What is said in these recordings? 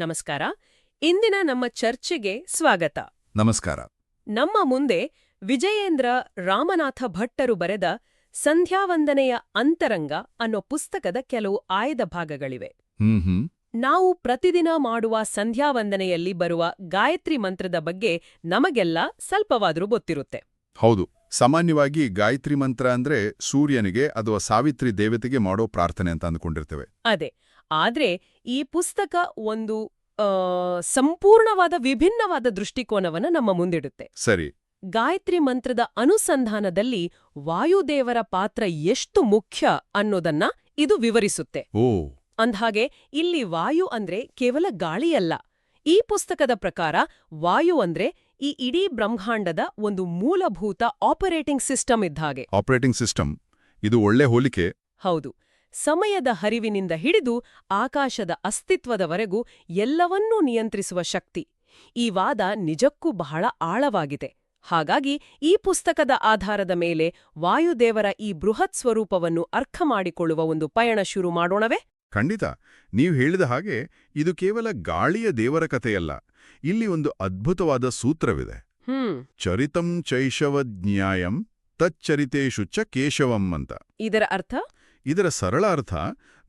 ನಮಸ್ಕಾರ. ಇಂದಿನ ನಮ್ಮ ಚರ್ಚೆಗೆ ಸ್ವಾಗತ. ನಮಸ್ಕಾರ. ನಮ್ಮ ಮುಂದೆ ವಿಜಯೇಂದ್ರ ರಾಮನಾಥ ಭಟ್ಟರು ಬರೆದ ಸಂಧ್ಯಾವಂದನೆಯ ಅಂತರಂಗ ಅನ್ನೋ ಪುಸ್ತಕದ ಕೆಲವು ಆಯ್ದ ಭಾಗಗಳಿವೆ. ಹ್ಮ್. ನಾವು ಪ್ರತಿದಿನ ಮಾಡುವ ಸಂಧ್ಯಾವಂದನೆಯಲ್ಲಿ ಬರುವ ಗಾಯತ್ರಿ ಮಂತ್ರದ ಬಗ್ಗೆ ನಮಗೆಲ್ಲ ಸ್ವಲ್ಪವಾದ್ರೂ ಗೊತ್ತಿರುತ್ತೆ. ಹೌದು. ಸಾಮಾನ್ಯವಾಗಿ ಗಾಯತ್ರಿ ಮಂತ್ರ ಅಂದ್ರೆ ಸೂರ್ಯನಿಗೆ ಅಥವಾ ಸಾವಿತ್ರಿ ದೇವತೆಗೆ ಮಾಡೋ ಪ್ರಾರ್ಥನೆ ಅಂತ ಅಂದ್ಕೊಂಡಿರ್ತೇವೆ. ಅದೇ. ಆದ್ರೆ ಈ ಪುಸ್ತಕ ಒಂದು ಸಂಪೂರ್ಣವಾದ ವಿಭಿನ್ನವಾದ ದೃಷ್ಟಿಕೋನವನ್ನು ನಮ್ಮ ಮುಂದಿಡುತ್ತೆ. ಸರಿ. ಗಾಯತ್ರಿ ಮಂತ್ರದ ಅನುಸಂಧಾನದಲ್ಲಿ ವಾಯುದೇವರ ಪಾತ್ರ ಎಷ್ಟು ಮುಖ್ಯ ಅನ್ನೋದನ್ನ ಇದು ವಿವರಿಸುತ್ತೆ. ಓ. ಅಂದ್ಹಾಗೆ ಇಲ್ಲಿ ವಾಯು ಅಂದ್ರೆ ಕೇವಲ ಗಾಳಿಯಲ್ಲ. ಈ ಪುಸ್ತಕದ ಪ್ರಕಾರ ವಾಯು ಅಂದ್ರೆ ಈ ಇಡೀ ಬ್ರಹ್ಮಾಂಡದ ಒಂದು ಮೂಲಭೂತ ಆಪರೇಟಿಂಗ್ ಸಿಸ್ಟಮ್ ಇದ್ಹಾಗೆ. ಆಪರೇಟಿಂಗ್ ಸಿಸ್ಟಮ್, ಇದು ಒಳ್ಳೆ ಹೋಲಿಕೆ. ಹೌದು. ಸಮಯದ ಹರಿವಿನಿಂದ ಹಿಡಿದು ಆಕಾಶದ ಅಸ್ತಿತ್ವದವರೆಗೂ ಎಲ್ಲವನ್ನೂ ನಿಯಂತ್ರಿಸುವ ಶಕ್ತಿ. ಈ ವಾದ ನಿಜಕ್ಕೂ ಬಹಳ ಆಳವಾಗಿದೆ. ಹಾಗಾಗಿ ಈ ಪುಸ್ತಕದ ಆಧಾರದ ಮೇಲೆ ವಾಯುದೇವರ ಈ ಬೃಹತ್ ಸ್ವರೂಪವನ್ನು ಅರ್ಥ ಮಾಡಿಕೊಳ್ಳುವ ಒಂದು ಪಯಣ ಶುರು ಮಾಡೋಣವೇ? ಖಂಡಿತ. ನೀವು ಹೇಳಿದ ಹಾಗೆ ಇದು ಕೇವಲ ಗಾಳಿಯ ದೇವರ ಕಥೆಯಲ್ಲ. ಇಲ್ಲಿ ಒಂದು ಅದ್ಭುತವಾದ ಸೂತ್ರವಿದೆ. ಚರಿತಂ ಚೈಷವಜ್ಞಾಯಂ ತಚ್ಚರಿತೇಷು ಚ ಕೇಶವಂ ಅಂತ. ಇದರ ಅರ್ಥ? ಇದರ ಸರಳ ಅರ್ಥ,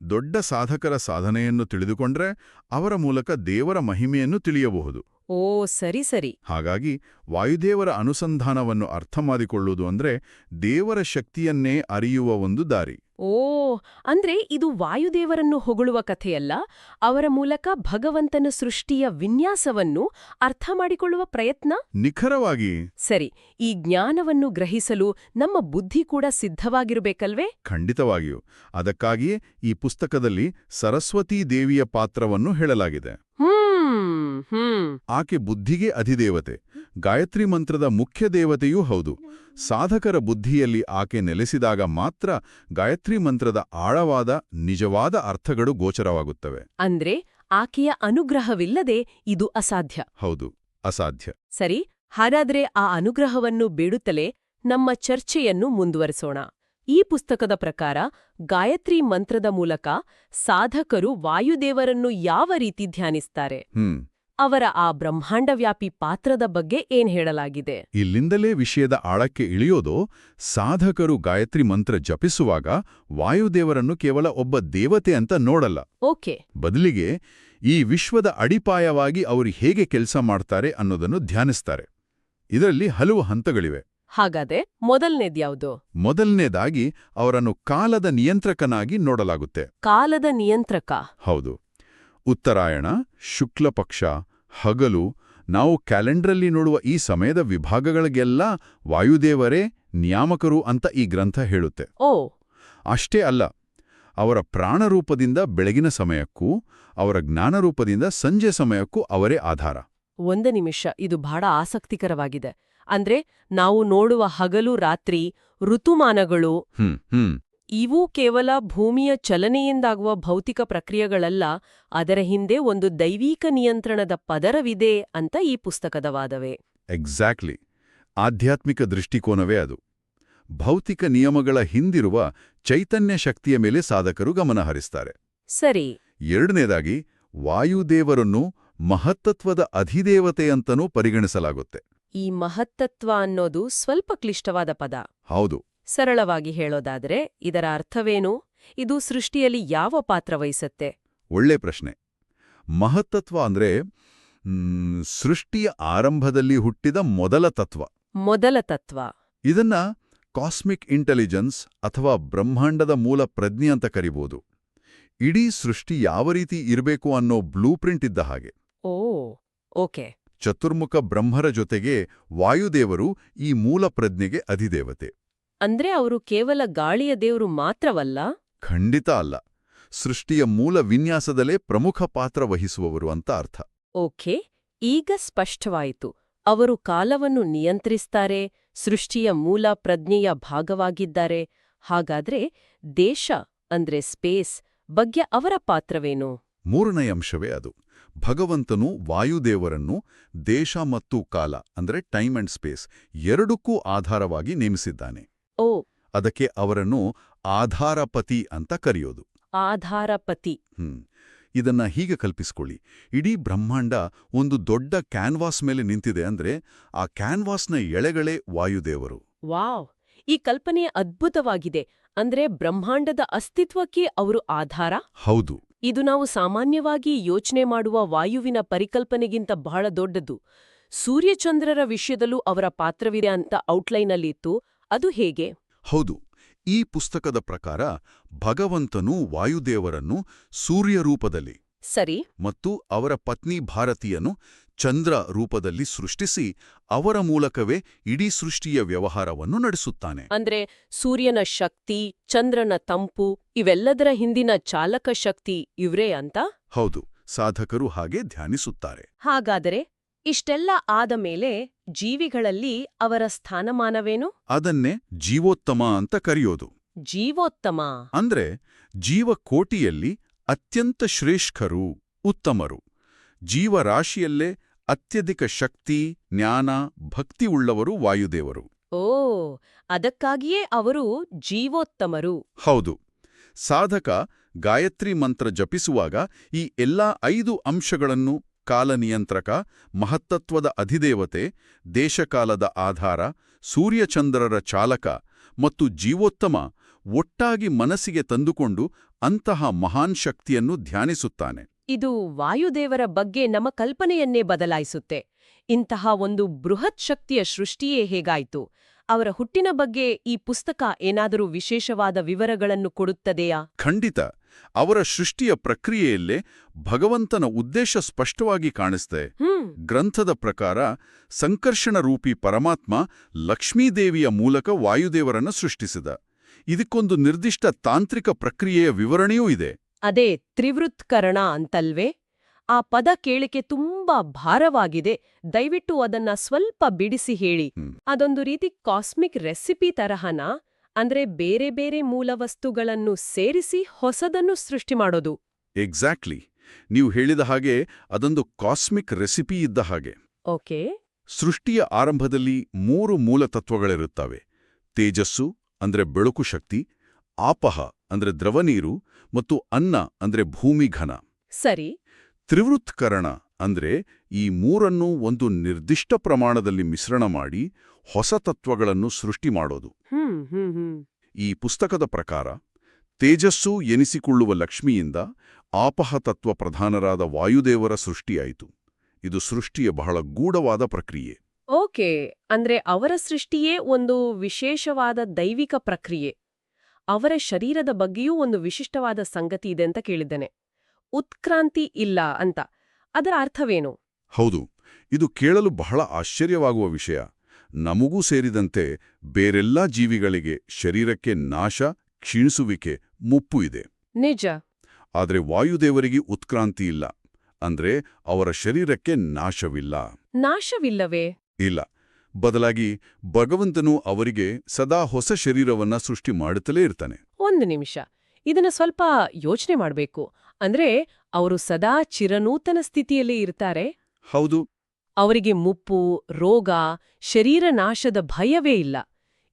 ದೊಡ್ಡ ಸಾಧಕರ ಸಾಧನೆಯನ್ನು ತಿಳಿದುಕೊಂಡ್ರೆ ಅವರ ಮೂಲಕ ದೇವರ ಮಹಿಮೆಯನ್ನು ತಿಳಿಯಬಹುದು. ಓ, ಸರಿ ಸರಿ. ಹಾಗಾಗಿ ವಾಯುದೇವರ ಅನುಸಂಧಾನವನ್ನು ಅರ್ಥ ಮಾಡಿಕೊಳ್ಳುವುದು ಅಂದ್ರೆ ದೇವರ ಶಕ್ತಿಯನ್ನೇ ಅರಿಯುವ ಒಂದು ದಾರಿ. ಓ, ಅಂದ್ರೆ ಇದು ವಾಯುದೇವರನ್ನು ಹೊಗಳುವ ಕಥೆಯಲ್ಲ, ಅವರ ಮೂಲಕ ಭಗವಂತನ ಸೃಷ್ಟಿಯ ವಿನ್ಯಾಸವನ್ನು ಅರ್ಥ ಮಾಡಿಕೊಳ್ಳುವ ಪ್ರಯತ್ನ. ನಿಖರವಾಗಿ. ಸರಿ. ಈ ಜ್ಞಾನವನ್ನು ಗ್ರಹಿಸಲು ನಮ್ಮ ಬುದ್ಧಿ ಕೂಡ ಸಿದ್ಧವಾಗಿರಬೇಕಲ್ವೇ? ಖಂಡಿತವಾಗಿಯೂ. ಅದಕ್ಕಾಗಿಯೇ ಈ ಪುಸ್ತಕದಲ್ಲಿ ಸರಸ್ವತೀ ದೇವಿಯ ಪಾತ್ರವನ್ನು ಹೇಳಲಾಗಿದೆ. ಆಕೆ ಬುದ್ಧಿಗೆ ಅಧಿದೇವತೆ, ಗಾಯತ್ರಿ ಮಂತ್ರದ ಮುಖ್ಯ ದೇವತೆಯೂ ಹೌದು. ಸಾಧಕರ ಬುದ್ಧಿಯಲ್ಲಿ ಆಕೆ ನೆಲೆಸಿದಾಗ ಮಾತ್ರ ಗಾಯತ್ರಿ ಮಂತ್ರದ ಆಳವಾದ ನಿಜವಾದ ಅರ್ಥಗಳು ಗೋಚರವಾಗುತ್ತವೆ. ಅಂದ್ರೆ ಆಕೆಯ ಅನುಗ್ರಹವಿಲ್ಲದೆ ಇದು ಅಸಾಧ್ಯ. ಹೌದು, ಅಸಾಧ್ಯ. ಸರಿ. ಹಾಗಾದ್ರೆ ಆ ಅನುಗ್ರಹವನ್ನು ಬೇಡುತ್ತಲೇ ನಮ್ಮ ಚರ್ಚೆಯನ್ನು ಮುಂದುವರಿಸೋಣ. ಈ ಪುಸ್ತಕದ ಪ್ರಕಾರ ಗಾಯತ್ರಿ ಮಂತ್ರದ ಮೂಲಕ ಸಾಧಕರು ವಾಯುದೇವರನ್ನು ಯಾವ ರೀತಿ ಧ್ಯಾನಿಸ್ತಾರೆ, ಅವರ ಆ ಬ್ರಹ್ಮಾಂಡವ್ಯಾಪಿ ಪಾತ್ರದ ಬಗ್ಗೆ ಏನ್ ಹೇಳಲಾಗಿದೆ? ಇಲ್ಲಿಂದಲೇ ವಿಷಯದ ಆಳಕ್ಕೆ ಇಳಿಯೋದು. ಸಾಧಕರು ಗಾಯತ್ರಿ ಮಂತ್ರ ಜಪಿಸುವಾಗ ವಾಯುದೇವರನ್ನು ಕೇವಲ ಒಬ್ಬ ದೇವತೆ ಅಂತ ನೋಡಲ್ಲ. ಓಕೆ. ಬದಲಿಗೆ ಈ ವಿಶ್ವದ ಅಡಿಪಾಯವಾಗಿ ಅವರು ಹೇಗೆ ಕೆಲಸ ಮಾಡ್ತಾರೆ ಅನ್ನೋದನ್ನು ಧ್ಯಾನಿಸ್ತಾರೆ. ಇದರಲ್ಲಿ ಹಲವು ಹಂತಗಳಿವೆ. ಹಾಗಾದ್ರೆ ಮೊದಲನೇದ್ಯಾವುದು? ಮೊದಲನೇದಾಗಿ ಅವರನ್ನು ಕಾಲದ ನಿಯಂತ್ರಕನಾಗಿ ನೋಡಲಾಗುತ್ತೆ. ಕಾಲದ ನಿಯಂತ್ರಕ? ಹೌದು. ಉತ್ತರಾಯಣ, ಶುಕ್ಲಪಕ್ಷ, ಹಗಲು, ನಾವು ಕ್ಯಾಲೆಂಡರಲ್ಲಿ ನೋಡುವ ಈ ಸಮಯದ ವಿಭಾಗಗಳಿಗೆಲ್ಲ ವಾಯುದೇವರೇ ನಿಯಾಮಕರು ಅಂತ ಈ ಗ್ರಂಥ ಹೇಳುತ್ತೆ. ಓ. ಅಷ್ಟೇ ಅಲ್ಲ, ಅವರ ಪ್ರಾಣರೂಪದಿಂದ ಬೆಳಗಿನ ಸಮಯಕ್ಕೂ ಅವರ ಜ್ಞಾನರೂಪದಿಂದ ಸಂಜೆ ಸಮಯಕ್ಕೂ ಅವರೇ ಆಧಾರ. ಒಂದು ನಿಮಿಷ, ಇದು ಬಹಳ ಆಸಕ್ತಿಕರವಾಗಿದೆ. ಅಂದ್ರೆ ನಾವು ನೋಡುವ ಹಗಲು ರಾತ್ರಿ ಋತುಮಾನಗಳು ಇವು ಕೇವಲ ಭೂಮಿಯ ಚಲನೆಯಿಂದಾಗುವ ಭೌತಿಕ ಪ್ರಕ್ರಿಯೆಗಳಲ್ಲ, ಅದರ ಹಿಂದೆ ಒಂದು ದೈವೀಕ ನಿಯಂತ್ರಣದ ಪದರವಿದೆ ಅಂತ ಈ ಪುಸ್ತಕದ ವಾದವೇ. ಎಕ್ಸಾಕ್ಟ್ಲಿ. ಆಧ್ಯಾತ್ಮಿಕ ದೃಷ್ಟಿಕೋನವೇ ಅದು. ಭೌತಿಕ ನಿಯಮಗಳ ಹಿಂದಿರುವ ಚೈತನ್ಯ ಶಕ್ತಿಯ ಮೇಲೆ ಸಾಧಕರು ಗಮನಹರಿಸ್ತಾರೆ. ಸರಿ. ಎರಡನೇದಾಗಿ ವಾಯುದೇವರನ್ನು ಮಹತ್ತತ್ವದ ಅಧಿದೇವತೆಯಂತನೂ ಪರಿಗಣಿಸಲಾಗುತ್ತೆ. ಈ ಮಹತ್ತತ್ವ ಅನ್ನೋದು ಸ್ವಲ್ಪ ಕ್ಲಿಷ್ಟವಾದ ಪದ. ಹೌದು. ಸರಳವಾಗಿ ಹೇಳೋದಾದ್ರೆ ಇದರ ಅರ್ಥವೇನು? ಇದು ಸೃಷ್ಟಿಯಲ್ಲಿ ಯಾವ ಪಾತ್ರ ವಹಿಸತ್ತೆ? ಒಳ್ಳೆ ಪ್ರಶ್ನೆ. ಮಹತ್ತತ್ವ ಅಂದ್ರೆ ಸೃಷ್ಟಿಯ ಆರಂಭದಲ್ಲಿ ಹುಟ್ಟಿದ ಮೊದಲ ತತ್ವ. ಮೊದಲ ತತ್ವ. ಇದನ್ನ ಕಾಸ್ಮಿಕ್ ಇಂಟೆಲಿಜೆನ್ಸ್ ಅಥವಾ ಬ್ರಹ್ಮಾಂಡದ ಮೂಲ ಪ್ರಜ್ಞೆ ಅಂತ ಕರಿಬಹುದು. ಇಡೀ ಸೃಷ್ಟಿ ಯಾವ ರೀತಿ ಇರಬೇಕು ಅನ್ನೋ ಬ್ಲೂಪ್ರಿಂಟ್ ಇದ್ದ ಹಾಗೆ. ಓ, ಓಕೆ. ಚತುರ್ಮುಖ ಬ್ರಹ್ಮರ ಜೊತೆಗೆ ವಾಯುದೇವರು ಈ ಮೂಲ ಪ್ರಜ್ಞೆಗೆ ಅಧಿದೇವತೆ. ಅಂದ್ರೆ ಅವರು ಕೇವಲ ಗಾಳಿಯ ದೇವರು ಮಾತ್ರವಲ್ಲ? ಖಂಡಿತ ಅಲ್ಲ. ಸೃಷ್ಟಿಯ ಮೂಲ ವಿನ್ಯಾಸದಲ್ಲೇ ಪ್ರಮುಖ ಪಾತ್ರ ವಹಿಸುವವರು ಅಂತ ಅರ್ಥ. ಓಕೆ. ಈಗ ಸ್ಪಷ್ಟವಾಯಿತು. ಅವರು ಕಾಲವನ್ನು ನಿಯಂತ್ರಿಸ್ತಾರೆ, ಸೃಷ್ಟಿಯ ಮೂಲ ಪ್ರಜ್ಞೆಯ ಭಾಗವಾಗಿದ್ದಾರೆ. ಹಾಗಾದ್ರೆ ದೇಶ ಅಂದ್ರೆ ಸ್ಪೇಸ್ ಬಗ್ಗೆ ಅವರ ಪಾತ್ರವೇನು? ಮೂರನೇ ಅಂಶವೇ ಅದು. ಭಗವಂತನು ವಾಯುದೇವರನ್ನು ದೇಶ ಮತ್ತು ಕಾಲ ಅಂದ್ರೆ ಟೈಮ್ ಅಂಡ್ ಸ್ಪೇಸ್ ಎರಡಕ್ಕೂ ಆಧಾರವಾಗಿ ನೇಮಿಸಿದ್ದಾನೆ. ಓ. ಅದಕ್ಕೆ ಅವರನ್ನು ಆಧಾರಪತಿ ಅಂತ ಕರೆಯೋದು. ಆಧಾರಪತಿ. ಇದನ್ನ ಹೀಗೆ ಕಲ್ಪಿಸ್ಕೊಳ್ಳಿ. ಇಡೀ ಬ್ರಹ್ಮಾಂಡ ಒಂದು ದೊಡ್ಡ ಕ್ಯಾನ್ವಾಸ್ ಮೇಲೆ ನಿಂತಿದೆ ಅಂದ್ರೆ ಆ ಕ್ಯಾನ್ವಾಸ್ನ ಎಳೆಗಳೇ ವಾಯುದೇವರು. ವಾವ್, ಈ ಕಲ್ಪನೆ ಅದ್ಭುತವಾಗಿದೆ. ಅಂದ್ರೆ ಬ್ರಹ್ಮಾಂಡದ ಅಸ್ತಿತ್ವಕ್ಕೆ ಅವರು ಆಧಾರ? ಹೌದು. ಇದು ನಾವು ಸಾಮಾನ್ಯವಾಗಿ ಯೋಚನೆ ಮಾಡುವ ವಾಯುವಿನ ಪರಿಕಲ್ಪನೆಗಿಂತ ಬಹಳ ದೊಡ್ಡದು. ಸೂರ್ಯಚಂದ್ರರ ವಿಷಯದಲ್ಲೂ ಅವರ ಪಾತ್ರವಿದೆ ಅಂತ ಔಟ್ಲೈನಲ್ಲಿತ್ತು. ಅದು ಹೇಗೆ? ಹೌದು. ಈ ಪುಸ್ತಕದ ಪ್ರಕಾರ ಭಗವಂತನು ವಾಯುದೇವರನ್ನು ಸೂರ್ಯ ರೂಪದಲ್ಲಿ ಸರಿ. ಮತ್ತು ಅವರ ಪತ್ನಿ ಭಾರತಿಯನ್ನು ಚಂದ್ರ ರೂಪದಲ್ಲಿ ಸೃಷ್ಟಿಸಿ ಅವರ ಮೂಲಕವೇ ಇಡೀ ಸೃಷ್ಟಿಯ ವ್ಯವಹಾರವನ್ನು ನಡೆಸುತ್ತಾನೆ. ಅಂದ್ರೆ ಸೂರ್ಯನ ಶಕ್ತಿ, ಚಂದ್ರನ ತಂಪು, ಇವೆಲ್ಲದರ ಹಿಂದಿನ ಚಾಲಕ ಶಕ್ತಿ ಇವ್ರೇ ಅಂತ? ಹೌದು, ಸಾಧಕರು ಹಾಗೆ ಧ್ಯಾನಿಸುತ್ತಾರೆ. ಹಾಗಾದರೆ ಇಷ್ಟೆಲ್ಲ ಆದ ಮೇಲೆ ಜೀವಿಗಳಲ್ಲಿ ಅವರ ಸ್ಥಾನಮಾನವೇನು? ಅದನ್ನೇ ಜೀವೋತ್ತಮ ಅಂತ ಕರೆಯೋದು. ಜೀವೋತ್ತಮ ಅಂದ್ರೆ ಜೀವಕೋಟಿಯಲ್ಲಿ ಅತ್ಯಂತ ಶ್ರೇಷ್ಠರು, ಉತ್ತಮರು. ಜೀವರಾಶಿಯಲ್ಲೇ ಅತ್ಯಧಿಕ ಶಕ್ತಿ, ಜ್ಞಾನ, ಭಕ್ತಿ ಉಳ್ಳವರು ವಾಯುದೇವರು. ಓ, ಅದಕ್ಕಾಗಿಯೇ ಅವರು ಜೀವೋತ್ತಮರು. ಹೌದು. ಸಾಧಕ ಗಾಯತ್ರಿ ಮಂತ್ರ ಜಪಿಸುವಾಗ ಈ ಎಲ್ಲಾ 5 ಅಂಶಗಳನ್ನು ಕಾಲನಿಯಂತ್ರಕ, ಮಹತ್ತತ್ವದ ಅಧಿದೇವತೆ, ದೇಶಕಾಲದ ಆಧಾರ, ಸೂರ್ಯಚಂದ್ರರ ಚಾಲಕ ಮತ್ತು ಜೀವೋತ್ತಮ ಒಟ್ಟಾಗಿ ಮನಸ್ಸಿಗೆ ತಂದುಕೊಂಡು ಅಂತಹ ಮಹಾನ್ ಶಕ್ತಿಯನ್ನು ಧ್ಯಾನಿಸುತ್ತಾನೆ. ಇದು ವಾಯುದೇವರ ಬಗ್ಗೆ ನಮ್ಮ ಕಲ್ಪನೆಯನ್ನೇ ಬದಲಾಯಿಸುತ್ತೆ. ಇಂತಹ ಒಂದು ಬೃಹತ್ ಶಕ್ತಿಯ ಸೃಷ್ಟಿಯೇ ಹೇಗಾಯಿತು? ಅವರ ಹುಟ್ಟಿನ ಬಗ್ಗೆ ಈ ಪುಸ್ತಕ ಏನಾದರೂ ವಿಶೇಷವಾದ ವಿವರಗಳನ್ನು ಕೊಡುತ್ತದೆಯಾ? ಖಂಡಿತ. ಅವರ ಸೃಷ್ಟಿಯ ಪ್ರಕ್ರಿಯೆಯಲ್ಲೇ ಭಗವಂತನ ಉದ್ದೇಶ ಸ್ಪಷ್ಟವಾಗಿ ಕಾಣಿಸ್ತೆ. ಗ್ರಂಥದ ಪ್ರಕಾರ ಸಂಕರ್ಷಣರೂಪಿ ಪರಮಾತ್ಮ ಲಕ್ಷ್ಮೀದೇವಿಯ ಮೂಲಕ ವಾಯುದೇವರನ್ನ ಸೃಷ್ಟಿಸಿದ. ಇದಕ್ಕೊಂದು ನಿರ್ದಿಷ್ಟ ತಾಂತ್ರಿಕ ಪ್ರಕ್ರಿಯೆಯ ವಿವರಣೆಯೂ ಇದೆ. ಅದೇ ತ್ರಿವೃತ್ಕರಣ ಅಂತಲ್ವೇ? ಆ ಪದ ಕೇಳಿಕೆ ತುಂಬಾ ಭಾರವಾಗಿದೆ. ದಯವಿಟ್ಟು ಅದನ್ನ ಸ್ವಲ್ಪ ಬಿಡಿಸಿ ಹೇಳಿ. ಅದೊಂದು ರೀತಿ ಕಾಸ್ಮಿಕ್ ರೆಸಿಪಿ ತರಹನಾ? ಅಂದ್ರೆ ಬೇರೆ ಬೇರೆ ಮೂಲವಸ್ತುಗಳನ್ನು ಸೇರಿಸಿ ಹೊಸದನ್ನು ಸೃಷ್ಟಿ ಮಾಡೋದು? ಎಕ್ಸಾಕ್ಟ್ಲಿ. ನೀವು ಹೇಳಿದ ಹಾಗೆ ಅದೊಂದು ಕಾಸ್ಮಿಕ್ ರೆಸಿಪಿ ಇದ್ದ ಹಾಗೆ. ಓಕೆ. ಸೃಷ್ಟಿಯ ಆರಂಭದಲ್ಲಿ 3 ಮೂಲತತ್ವಗಳಿರುತ್ತವೆ. ತೇಜಸ್ಸು ಅಂದ್ರೆ ಬೆಳಕು ಶಕ್ತಿ, ಆಪಹ ಅಂದ್ರೆ ದ್ರವನೀರು ಮತ್ತು ಅನ್ನ ಅಂದ್ರೆ ಭೂಮಿ ಘನ. ಸರಿ. ತ್ರಿವೃತ್ಕರಣ ಅಂದ್ರೆ ಈ 3ಅನ್ನೂ ಒಂದು ನಿರ್ದಿಷ್ಟ ಪ್ರಮಾಣದಲ್ಲಿ ಮಿಶ್ರಣ ಮಾಡಿ ಹೊಸ ತತ್ವಗಳನ್ನು ಸೃಷ್ಟಿ ಮಾಡೋದು. ಈ ಪುಸ್ತಕದ ಪ್ರಕಾರ ತೇಜಸ್ಸು ಎನಿಸಿಕೊಳ್ಳುವ ಲಕ್ಷ್ಮಿಯಿಂದ ಆಪಹ ತತ್ವ ಪ್ರಧಾನರಾದ ವಾಯುದೇವರ ಸೃಷ್ಟಿಯಾಯಿತು. ಇದು ಸೃಷ್ಟಿಯ ಬಹಳ ಗೂಢವಾದ ಪ್ರಕ್ರಿಯೆ. ಓಕೆ, ಅಂದ್ರೆ ಅವರ ಸೃಷ್ಟಿಯೇ ಒಂದು ವಿಶೇಷವಾದ ದೈವಿಕ ಪ್ರಕ್ರಿಯೆ. ಅವರ ಶರೀರದ ಬಗ್ಗೆಯೂ ಒಂದು ವಿಶಿಷ್ಟವಾದ ಸಂಗತಿ ಇದೆ ಅಂತ ಕೇಳಿದ್ದೇನೆ. ಉತ್ಕ್ರಾಂತಿ ಇಲ್ಲ ಅಂತ. ಅದರ ಅರ್ಥವೇನು? ಹೌದು, ಇದು ಕೇಳಲು ಬಹಳ ಆಶ್ಚರ್ಯವಾಗುವ ವಿಷಯ. ನಮಗೂ ಸೇರಿದಂತೆ ಬೇರೆಲ್ಲಾ ಜೀವಿಗಳಿಗೆ ಶರೀರಕ್ಕೆ ನಾಶ, ಕ್ಷೀಣಿಸುವಿಕೆ, ಮುಪ್ಪು ಇದೆ. ನಿಜ. ಆದರೆ ವಾಯುದೇವರಿಗೆ ಉತ್ಕ್ರಾಂತಿ ಇಲ್ಲ. ಅಂದ್ರೆ ಅವರ ಶರೀರಕ್ಕೆ ನಾಶವಿಲ್ಲ. ನಾಶವಿಲ್ಲವೇ? ಇಲ್ಲ. ಬದಲಾಗಿ ಭಗವಂತನು ಅವರಿಗೆ ಸದಾ ಹೊಸ ಶರೀರವನ್ನ ಸೃಷ್ಟಿ ಮಾಡುತ್ತಲೇ ಇರ್ತಾನೆ. ಒಂದು ನಿಮಿಷ, ಇದನ್ನ ಸ್ವಲ್ಪ ಯೋಚನೆ ಮಾಡ್ಬೇಕು. ಅಂದ್ರೆ ಅವರು ಸದಾ ಚಿರನೂತನ ಸ್ಥಿತಿಯಲ್ಲೇ ಇರ್ತಾರೆ? ಹೌದು. ಅವರಿಗೆ ಮುಪ್ಪು, ರೋಗ, ಶರೀರ ನಾಶದ ಭಯವೇ ಇಲ್ಲ.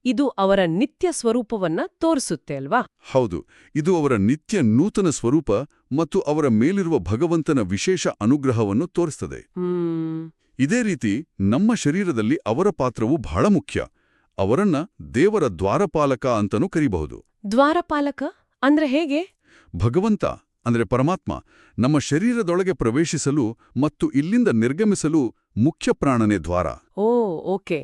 ಇದು ಅವರ ನಿತ್ಯ ಸ್ವರೂಪವನ್ನ ತೋರಿಸುತ್ತೆ ಅಲ್ವಾ? ಹೌದು, ಇದು ಅವರ ನಿತ್ಯ ನೂತನ ಸ್ವರೂಪ ಮತ್ತು ಅವರ ಮೇಲಿರುವ ಭಗವಂತನ ವಿಶೇಷ ಅನುಗ್ರಹವನ್ನು ತೋರಿಸ್ತದೆ. ಇದೇ ರೀತಿ ನಮ್ಮ ಶರೀರದಲ್ಲಿ ಅವರ ಪಾತ್ರವು ಬಹಳ ಮುಖ್ಯ. ಅವರನ್ನ ದೇವರ ದ್ವಾರಪಾಲಕ ಅಂತನೂ ಕರೀಬಹುದು. ದ್ವಾರಪಾಲಕ ಅಂದ್ರೆ ಹೇಗೆ? ಭಗವಂತ ಅಂದ್ರೆ ಪರಮಾತ್ಮ ನಮ್ಮ ಶರೀರದೊಳಗೆ ಪ್ರವೇಶಿಸಲು ಮತ್ತು ಇಲ್ಲಿಂದ ನಿರ್ಗಮಿಸಲು ಮುಖ್ಯ ಪ್ರಾಣನೇ ದ್ವಾರ. ಓ, ಓಕೆ.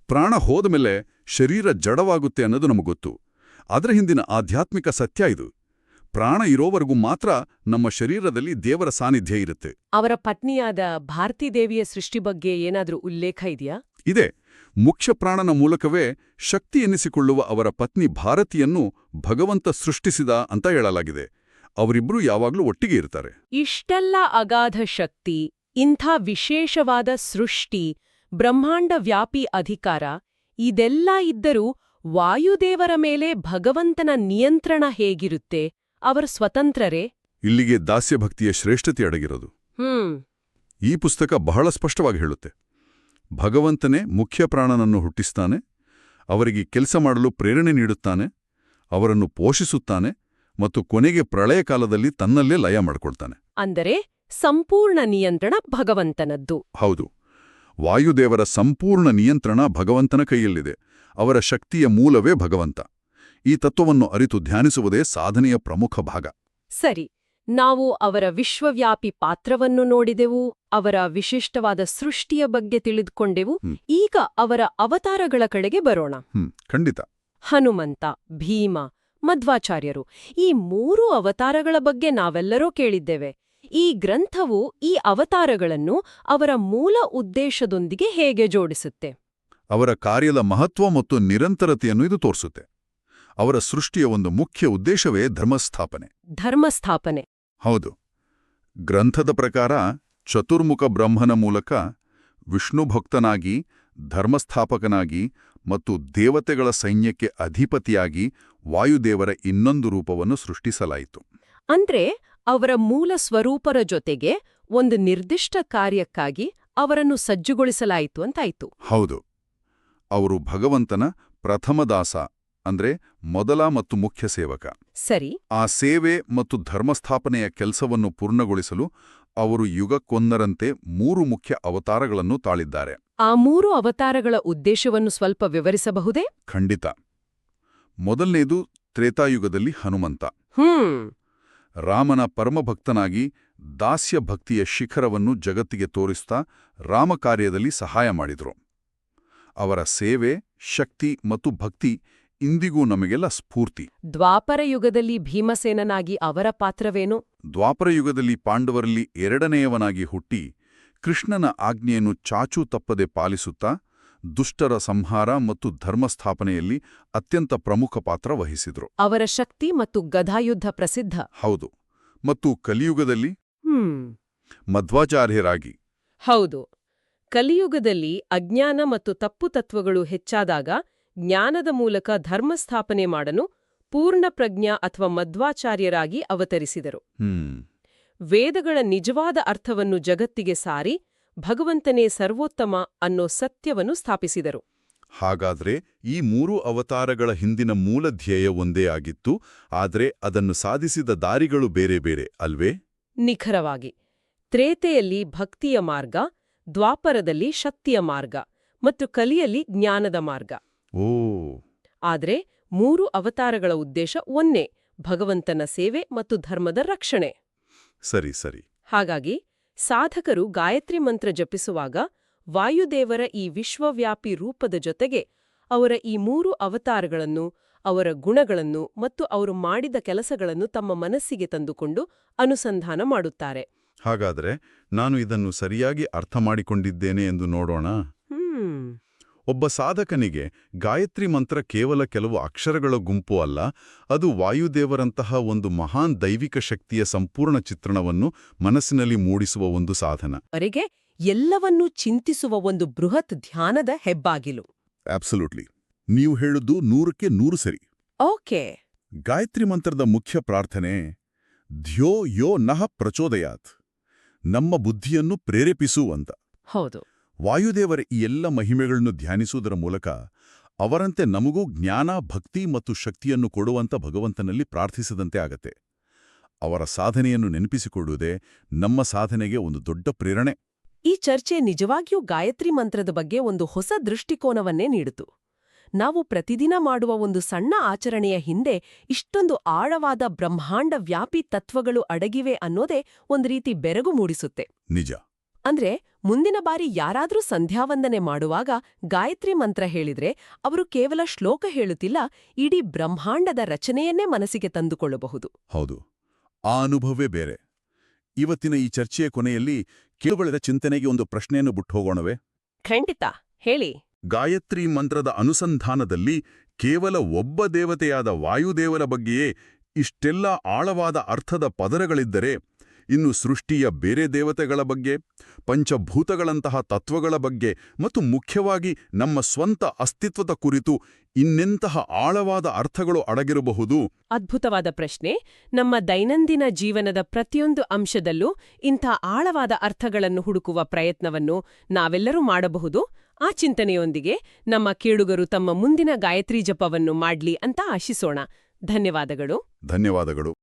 ಪ್ರಾಣ ಹೋದಮೇಲೆ ಶರೀರ ಜಡವಾಗುತ್ತೆ ಅನ್ನೋದು ನಮಗೊತ್ತು. ಅದರ ಹಿಂದಿನ ಆಧ್ಯಾತ್ಮಿಕ ಸತ್ಯ ಇದು. ಪ್ರಾಣ ಇರೋವರೆಗೂ ಮಾತ್ರ ನಮ್ಮ ಶರೀರದಲ್ಲಿ ದೇವರ ಸಾನ್ನಿಧ್ಯ ಇರುತ್ತೆ. ಅವರ ಪತ್ನಿಯಾದ ಭಾರತೀದೇವಿಯ ಸೃಷ್ಟಿ ಬಗ್ಗೆ ಏನಾದ್ರೂ ಉಲ್ಲೇಖ ಇದೆಯಾ? ಇದೆ. ಮುಖ್ಯ ಪ್ರಾಣನ ಮೂಲಕವೇ ಶಕ್ತಿ ಎನ್ನಿಸಿಕೊಳ್ಳುವ ಅವರ ಪತ್ನಿ ಭಾರತಿಯನ್ನು ಭಗವಂತ ಸೃಷ್ಟಿಸಿದ ಅಂತ ಹೇಳಲಾಗಿದೆ. ಅವರಿಬ್ಬರೂ ಯಾವಾಗಲೂ ಒಟ್ಟಿಗೆ ಇರ್ತಾರೆ. ಇಷ್ಟೆಲ್ಲ ಅಗಾಧ ಶಕ್ತಿ, ಇಂಥ ವಿಶೇಷವಾದ ಸೃಷ್ಟಿ, ಬ್ರಹ್ಮಾಂಡ ವ್ಯಾಪಿ ಅಧಿಕಾರ, ಇದೆಲ್ಲ ಇದ್ದರೂ ವಾಯುದೇವರ ಮೇಲೆ ಭಗವಂತನ ನಿಯಂತ್ರಣ ಹೇಗಿರುತ್ತೆ? ಅವರು ಸ್ವತಂತ್ರರೇ? ಇಲ್ಲಿಗೆ ದಾಸ್ಯಭಕ್ತಿಯ ಶ್ರೇಷ್ಠತೆ ಅಡಗಿರೋದು. ಈ ಪುಸ್ತಕ ಬಹಳ ಸ್ಪಷ್ಟವಾಗಿ ಹೇಳುತ್ತೆ. ಭಗವಂತನೇ ಮುಖ್ಯ ಪ್ರಾಣನನ್ನು ಹುಟ್ಟಿಸ್ತಾನೆ, ಅವರಿಗೆ ಕೆಲಸ ಮಾಡಲು ಪ್ರೇರಣೆ ನೀಡುತ್ತಾನೆ, ಅವರನ್ನು ಪೋಷಿಸುತ್ತಾನೆ, ಮತ್ತು ಕೊನೆಗೆ ಪ್ರಳಯ ಕಾಲದಲ್ಲಿ ತನ್ನಲ್ಲೇ ಲಯ ಮಾಡ್ಕೊಳ್ತಾನೆ. ಅಂದರೆ ಸಂಪೂರ್ಣ ನಿಯಂತ್ರಣ ಭಗವಂತನದ್ದು. ಹೌದು, ವಾಯುದೇವರ ಸಂಪೂರ್ಣ ನಿಯಂತ್ರಣ ಭಗವಂತನ ಕೈಯಲ್ಲಿದೆ. ಅವರ ಶಕ್ತಿಯ ಮೂಲವೇ ಭಗವಂತ. ಈ ತತ್ವವನ್ನು ಅರಿತು ಧ್ಯಾನಿಸುವುದೇ ಸಾಧನೆಯ ಪ್ರಮುಖ ಭಾಗ. ಸರಿ, ನಾವು ಅವರ ವಿಶ್ವವ್ಯಾಪಿ ಪಾತ್ರವನ್ನು ನೋಡಿದೆವು, ಅವರ ವಿಶಿಷ್ಟವಾದ ಸೃಷ್ಟಿಯ ಬಗ್ಗೆ ತಿಳಿದುಕೊಂಡೆವು. ಈಗ ಅವರ ಅವತಾರಗಳ ಕಡೆಗೆ ಬರೋಣ. ಖಂಡಿತ. ಹನುಮಂತ, ಭೀಮ, ಮಧ್ವಾಚಾರ್ಯರು, ಈ 3 ಅವತಾರಗಳ ಬಗ್ಗೆ ನಾವೆಲ್ಲರೂ ಕೇಳಿದ್ದೇವೆ. ಈ ಗ್ರಂಥವು ಈ ಅವತಾರಗಳನ್ನು ಅವರ ಮೂಲ ಉದ್ದೇಶದೊಂದಿಗೆ ಹೇಗೆ ಜೋಡಿಸುತ್ತೆ? ಅವರ ಕಾರ್ಯದ ಮಹತ್ವ ಮತ್ತು ನಿರಂತರತೆಯನ್ನು ಇದು ತೋರಿಸುತ್ತೆ. ಅವರ ಸೃಷ್ಟಿಯ ಒಂದು ಮುಖ್ಯ ಉದ್ದೇಶವೇ ಧರ್ಮಸ್ಥಾಪನೆ. ಧರ್ಮಸ್ಥಾಪನೆ. ಹೌದು. ಗ್ರಂಥದ ಪ್ರಕಾರ ಚತುರ್ಮುಖ ಬ್ರಹ್ಮನ ಮೂಲಕ ವಿಷ್ಣುಭಕ್ತನಾಗಿ, ಧರ್ಮಸ್ಥಾಪಕನಾಗಿ ಮತ್ತು ದೇವತೆಗಳ ಸೈನ್ಯಕ್ಕೆ ಅಧಿಪತಿಯಾಗಿ ವಾಯುದೇವರ ಇನ್ನೊಂದು ರೂಪವನ್ನು ಸೃಷ್ಟಿಸಲಾಯಿತು. ಅಂದ್ರೆ ಅವರ ಮೂಲ ಸ್ವರೂಪರ ಜೊತೆಗೆ ಒಂದು ನಿರ್ದಿಷ್ಟ ಕಾರ್ಯಕ್ಕಾಗಿ ಅವರನ್ನು ಸಜ್ಜುಗೊಳಿಸಲಾಯಿತು ಅಂತಾಯ್ತು. ಹೌದು. ಅವರು ಭಗವಂತನ ಪ್ರಥಮ ದಾಸ, ಅಂದ್ರೆ ಮೊದಲ ಮತ್ತು ಮುಖ್ಯ ಸೇವಕ. ಸರಿ. ಆ ಸೇವೆ ಮತ್ತು ಧರ್ಮಸ್ಥಾಪನೆಯ ಕೆಲಸವನ್ನು ಪೂರ್ಣಗೊಳಿಸಲು ಅವರು ಯುಗಕ್ಕೊಂದರಂತೆ 3 ಮುಖ್ಯ ಅವತಾರಗಳನ್ನು ತಾಳಿದ್ದಾರೆ. ಆ 3 ಅವತಾರಗಳ ಉದ್ದೇಶವನ್ನು ಸ್ವಲ್ಪ ವಿವರಿಸಬಹುದೇ? ಖಂಡಿತ. ಮೊದಲನೇದು ತ್ರೇತಾಯುಗದಲ್ಲಿ ಹನುಮಂತ. ರಾಮನ ಪರಮಭಕ್ತನಾಗಿ ದಾಸ್ಯ ಭಕ್ತಿಯ ಶಿಖರವನ್ನು ಜಗತ್ತಿಗೆ ತೋರಿಸ್ತಾ ರಾಮಕಾರ್ಯದಲ್ಲಿ ಸಹಾಯ ಮಾಡಿದರು. ಅವರ ಸೇವೆ, ಶಕ್ತಿ ಮತ್ತು ಭಕ್ತಿ ಇಂದಿಗೂ ನಮಗೆಲ್ಲ ಸ್ಫೂರ್ತಿ. ದ್ವಾಪರ ಯುಗದಲ್ಲಿ ಭೀಮಸೇನನಾಗಿ ಅವರ ಪಾತ್ರವೇನು? ದ್ವಾಪರ ಯುಗದಲ್ಲಿ ಪಾಂಡವರಲ್ಲಿ 2ನೇಯವನಾಗಿ ಹುಟ್ಟಿ ಕೃಷ್ಣನ ಆಜ್ಞೆಯನ್ನು ಚಾಚೂ ತಪ್ಪದೆ ಪಾಲಿಸುತ್ತಾ ದುಷ್ಟರ ಸಂಹಾರ ಮತ್ತು ಧರ್ಮಸ್ಥಾಪನೆಯಲ್ಲಿ ಅತ್ಯಂತ ಪ್ರಮುಖ ಪಾತ್ರ ವಹಿಸಿದರು. ಅವರ ಶಕ್ತಿ ಮತ್ತು ಗದಾಯುದ್ಧ ಪ್ರಸಿದ್ಧ. ಹೌದು. ಮತ್ತು ಕಲಿಯುಗದಲ್ಲಿ ಮಧ್ವಾಚಾರ್ಯರಾಗಿ. ಹೌದು. ಕಲಿಯುಗದಲ್ಲಿ ಅಜ್ಞಾನ ಮತ್ತು ತಪ್ಪು ತತ್ವಗಳು ಹೆಚ್ಚಾದಾಗ ಜ್ಞಾನದ ಮೂಲಕ ಧರ್ಮಸ್ಥಾಪನೆ ಮಾಡಲು ಪೂರ್ಣಪ್ರಜ್ಞಾ ಅಥವಾ ಮಧ್ವಾಚಾರ್ಯರಾಗಿ ಅವತರಿಸಿದರು. ವೇದಗಳ ನಿಜವಾದ ಅರ್ಥವನ್ನು ಜಗತ್ತಿಗೆ ಸಾರಿ ಭಗವಂತನೇ ಸರ್ವೋತ್ತಮ ಅನ್ನೋ ಸತ್ಯವನ್ನು ಸ್ಥಾಪಿಸಿದರು. ಹಾಗಾದ್ರೆ ಈ 3 ಅವತಾರಗಳ ಹಿಂದಿನ ಮೂಲ ಧ್ಯೇಯ ಒಂದೇ ಆಗಿತ್ತು, ಆದರೆ ಅದನ್ನು ಸಾಧಿಸಿದ ದಾರಿಗಳು ಬೇರೆ ಬೇರೆ ಅಲ್ವೇ? ನಿಖರವಾಗಿ. ತ್ರೇತೆಯಲ್ಲಿ ಭಕ್ತಿಯ ಮಾರ್ಗ, ದ್ವಾಪರದಲ್ಲಿ ಶಕ್ತಿಯ ಮಾರ್ಗ ಮತ್ತು ಕಲಿಯಲ್ಲಿ ಜ್ಞಾನದ ಮಾರ್ಗ. ಆದ್ರೆ 3 ಅವತಾರಗಳ ಉದ್ದೇಶ ಒಂದೇ: ಭಗವಂತನ ಸೇವೆ ಮತ್ತು ಧರ್ಮದ ರಕ್ಷಣೆ. ಸರಿ ಸರಿ. ಹಾಗಾಗಿ ಸಾಧಕರು ಗಾಯತ್ರಿ ಮಂತ್ರ ಜಪಿಸುವಾಗ ವಾಯುದೇವರ ಈ ವಿಶ್ವವ್ಯಾಪಿ ರೂಪದ ಜೊತೆಗೆ ಅವರ ಈ 3 ಅವತಾರಗಳನ್ನು, ಅವರ ಗುಣಗಳನ್ನು ಮತ್ತು ಅವರು ಮಾಡಿದ ಕೆಲಸಗಳನ್ನು ತಮ್ಮ ಮನಸ್ಸಿಗೆ ತಂದುಕೊಂಡು ಅನುಸಂಧಾನ ಮಾಡುತ್ತಾರೆ. ಹಾಗಾದರೆ ನಾನು ಇದನ್ನು ಸರಿಯಾಗಿ ಅರ್ಥ ಮಾಡಿಕೊಂಡಿದ್ದೇನೆ ಎಂದು ನೋಡೋಣ. ಒಬ್ಬ ಸಾಧಕನಿಗೆ ಗಾಯತ್ರಿ ಮಂತ್ರ ಕೇವಲ ಕೆಲವು ಅಕ್ಷರಗಳ ಗುಂಪು ಅಲ್ಲ, ಅದು ವಾಯುದೇವರಂತಹ ಒಂದು ಮಹಾನ್ ದೈವಿಕ ಶಕ್ತಿಯ ಸಂಪೂರ್ಣ ಚಿತ್ರಣವನ್ನು ಮನಸ್ಸಿನಲ್ಲಿ ಮೂಡಿಸುವ ಒಂದು ಸಾಧನ. ಅವರಿಗೆ ಎಲ್ಲವನ್ನೂ ಚಿಂತಿಸುವ ಒಂದು ಬೃಹತ್ ಧ್ಯಾನದ ಹೆಬ್ಬಾಗಿಲು. ಅಬ್ಸಲ್ಯೂಟ್ಲಿ. ನೀವು ಹೇಳುವುದು 100ಕ್ಕೆ 100 ಸರಿ. ಓಕೆ. ಗಾಯತ್ರಿ ಮಂತ್ರದ ಮುಖ್ಯ ಪ್ರಾರ್ಥನೆ ಧ್ಯೋ ಯೋ ನಃ ಪ್ರಚೋದಯಾತ್, ನಮ್ಮ ಬುದ್ಧಿಯನ್ನು ಪ್ರೇರೇಪಿಸು ಅಂತ. ಹೌದು. ವಾಯುದೇವರ ಈ ಎಲ್ಲ ಮಹಿಮೆಗಳನ್ನು ಧ್ಯಾನಿಸುವುದರ ಮೂಲಕ ಅವರಂತೆ ನಮಗೂ ಜ್ಞಾನ, ಭಕ್ತಿ ಮತ್ತು ಶಕ್ತಿಯನ್ನು ಕೊಡುವಂತ ಭಗವಂತನಲ್ಲಿ ಪ್ರಾರ್ಥಿಸಿದಂತೆ ಆಗತ್ತೆ. ಅವರ ಸಾಧನೆಯನ್ನು ನೆನಪಿಸಿಕೊಳ್ಳುವುದೇ ನಮ್ಮ ಸಾಧನೆಗೆ ಒಂದು ದೊಡ್ಡ ಪ್ರೇರಣೆ. ಈ ಚರ್ಚೆ ನಿಜವಾಗಿಯೂ ಗಾಯತ್ರಿ ಮಂತ್ರದ ಬಗ್ಗೆ ಒಂದು ಹೊಸ ದೃಷ್ಟಿಕೋನವನ್ನೇ ನೀಡಿತು. ನಾವು ಪ್ರತಿದಿನ ಮಾಡುವ ಒಂದು ಸಣ್ಣ ಆಚರಣೆಯ ಹಿಂದೆ ಇಷ್ಟೊಂದು ಆಳವಾದ ಬ್ರಹ್ಮಾಂಡ ವ್ಯಾಪಿ ತತ್ವಗಳು ಅಡಗಿವೆ ಅನ್ನೋದೇ ಒಂದು ರೀತಿ ಬೆರಗು ಮೂಡಿಸುತ್ತೆ. ನಿಜ. ಅಂದ್ರೆ ಮುಂದಿನ ಬಾರಿ ಯಾರಾದ್ರೂ ಸಂಧ್ಯಾವಂದನೆ ಮಾಡುವಾಗ ಗಾಯತ್ರಿ ಮಂತ್ರ ಹೇಳಿದ್ರೆ ಅವರು ಕೇವಲ ಶ್ಲೋಕ ಹೇಳುತ್ತಿಲ್ಲ, ಇಡೀ ಬ್ರಹ್ಮಾಂಡದ ರಚನೆಯನ್ನೇ ಮನಸ್ಸಿಗೆ ತಂದುಕೊಳ್ಳಬಹುದು. ಹೌದು, ಆ ಅನುಭವವೇ ಬೇರೆ. ಇವತ್ತಿನ ಈ ಚರ್ಚೆಯ ಕೊನೆಯಲ್ಲಿ ಕೇಳುಗರ ಚಿಂತನೆಗೆ ಒಂದು ಪ್ರಶ್ನೆಯನ್ನು ಬಿಟ್ಟು ಹೋಗೋಣವೇ? ಖಂಡಿತ, ಹೇಳಿ. ಗಾಯತ್ರಿ ಮಂತ್ರದ ಅನುಸಂಧಾನದಲ್ಲಿ ಕೇವಲ ಒಬ್ಬ ದೇವತೆಯಾದ ವಾಯುದೇವರ ಬಗ್ಗೆಯೇ ಇಷ್ಟೆಲ್ಲ ಆಳವಾದ ಅರ್ಥದ ಪದರಗಳಿದ್ದರೆ, ಇನ್ನು ಸೃಷ್ಟಿಯ ಬೇರೆ ದೇವತೆಗಳ ಬಗ್ಗೆ, ಪಂಚಭೂತಗಳಂತಹ ತತ್ವಗಳ ಬಗ್ಗೆ ಮತ್ತು ಮುಖ್ಯವಾಗಿ ನಮ್ಮ ಸ್ವಂತ ಅಸ್ತಿತ್ವದ ಕುರಿತು ಇನ್ನೆಂತಹ ಆಳವಾದ ಅರ್ಥಗಳು ಅಡಗಿರಬಹುದು? ಅದ್ಭುತವಾದ ಪ್ರಶ್ನೆ. ನಮ್ಮ ದೈನಂದಿನ ಜೀವನದ ಪ್ರತಿಯೊಂದು ಅಂಶದಲ್ಲೂ ಇಂಥ ಆಳವಾದ ಅರ್ಥಗಳನ್ನು ಹುಡುಕುವ ಪ್ರಯತ್ನವನ್ನು ನಾವೆಲ್ಲರೂ ಮಾಡಬಹುದು. ಆ ಚಿಂತನೆಯೊಂದಿಗೆ ನಮ್ಮ ಕೇಳುಗರು ತಮ್ಮ ಮುಂದಿನ ಗಾಯತ್ರಿ ಜಪವನ್ನು ಮಾಡ್ಲಿ ಅಂತ ಆಶಿಸೋಣ. ಧನ್ಯವಾದಗಳು. ಧನ್ಯವಾದಗಳು.